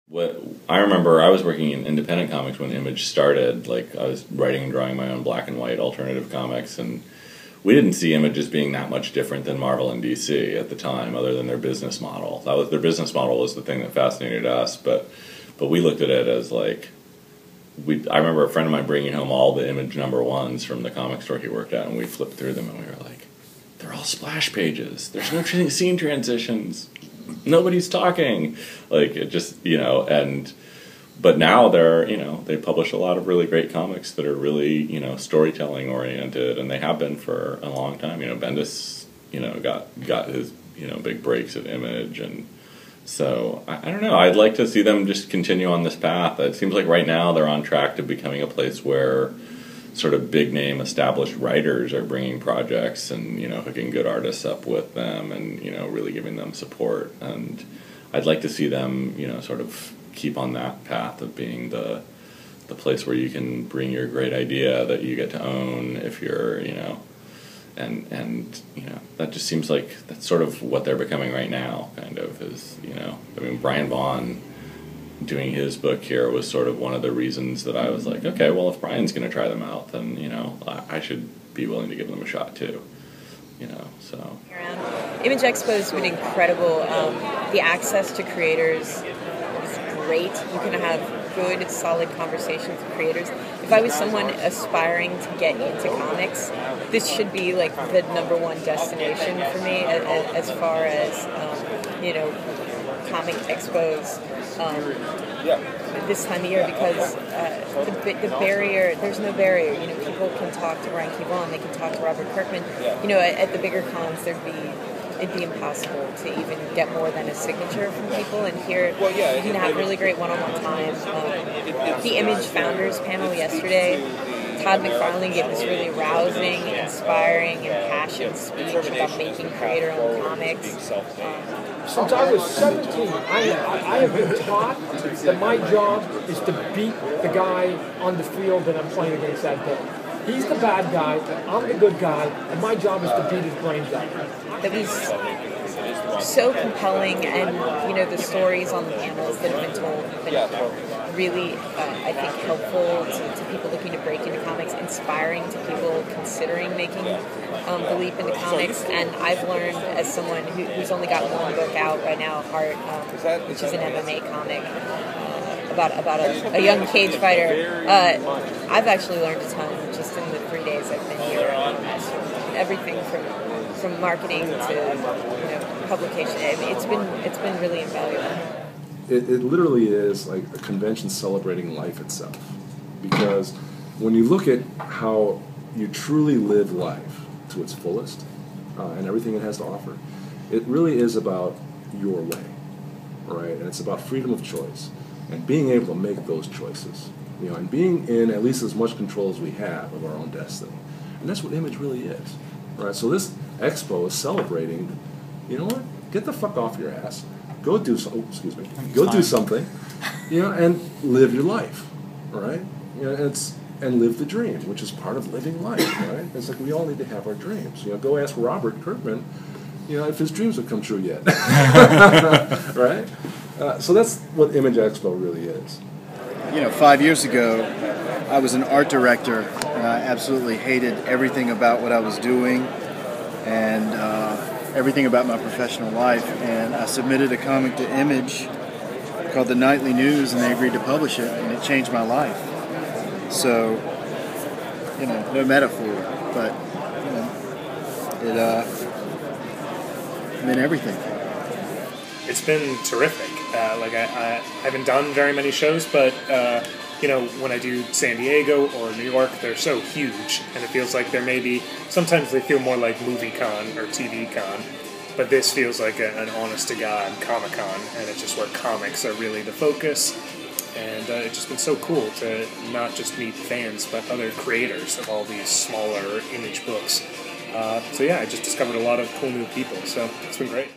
What I remember, I was working in independent comics when Image started. Like, I was writing and drawing my own black and white alternative comics, and we didn't see Image as being that much different than Marvel and DC at the time, other than their business model. That was their business model was the thing that fascinated us, but we looked at it as like I remember a friend of mine bringing home all the Image #1s from the comic store he worked at, and we flipped through them, and we were like, they're all splash pages. There's no scene transitions. Nobody's talking. Like, it just, but now they publish a lot of really great comics that are really, storytelling oriented, and they have been for a long time. Bendis, got his, big breaks at Image, and so, I don't know, I'd like to see them just continue on this path. It seems like right now they're on track to becoming a place where sort of big-name established writers are bringing projects and, hooking good artists up with them and, really giving them support. And I'd like to see them, sort of keep on that path of being the place where you can bring your great idea that you get to own if you're, and that just seems like that's sort of what they're becoming right now, kind of, is, Brian Vaughan doing his book here was sort of one of the reasons that I was like, okay, well, if Brian's going to try them out, then, I should be willing to give them a shot too, so. Image Expo has been incredible. The access to creators is great. You can have good, solid conversations with creators. If I was someone aspiring to get into comics, this should be like the #1 destination for me as far as, comic expos. This time of year, because the barrier, there's no barrier. People can talk to Brian Vaughan, they can talk to Robert Kirkman. At the bigger cons, it'd be impossible to even get more than a signature from people. And here, you can have really great one-on-one time. The Image Founders panel yesterday, Todd McFarlane gave this really rousing, inspiring, and passionate speech about making creator-owned comics. Since I was 17, I have been taught that my job is to beat the guy on the field that I'm playing against that day. He's the bad guy, I'm the good guy, and my job is to beat his brains out. That was so compelling, and the stories on the panels that have been told have been really, I think, helpful to people looking to break into comics, inspiring to people considering making the leap into comics. And I've learned, as someone who's only got one book out right now, Heart, which is an MMA comic about a young cage fighter, I've actually learned a ton just in the 3 days I've been here. Everything from marketing to publication. It's been really invaluable. It literally is like a convention celebrating life itself, because when you look at how you truly live life to its fullest and everything it has to offer, it really is about your way, right? And it's about freedom of choice and being able to make those choices, and being in at least as much control as we have of our own destiny. And that's what Image really is, right? So this expo is celebrating, get the fuck off your ass. Go do do something, and live your life, right? And live the dream, which is part of living life, right? It's like we all need to have our dreams. Go ask Robert Kirkman, if his dreams have come true yet, right? So that's what Image Expo really is. 5 years ago, I was an art director, and I absolutely hated everything about what I was doing, and everything about my professional life, and I submitted a comic to Image called The Nightly News, and they agreed to publish it, and it changed my life. So, no metaphor, but, it meant everything. It's been terrific. I haven't done very many shows, but, when I do San Diego or New York, they're so huge, and it feels like sometimes they feel more like movie con or TV con, but this feels like an honest-to-God Comic-Con, and it's just where comics are really the focus, and it's just been so cool to not just meet fans, but other creators of all these smaller Image books. I just discovered a lot of cool new people, so it's been great.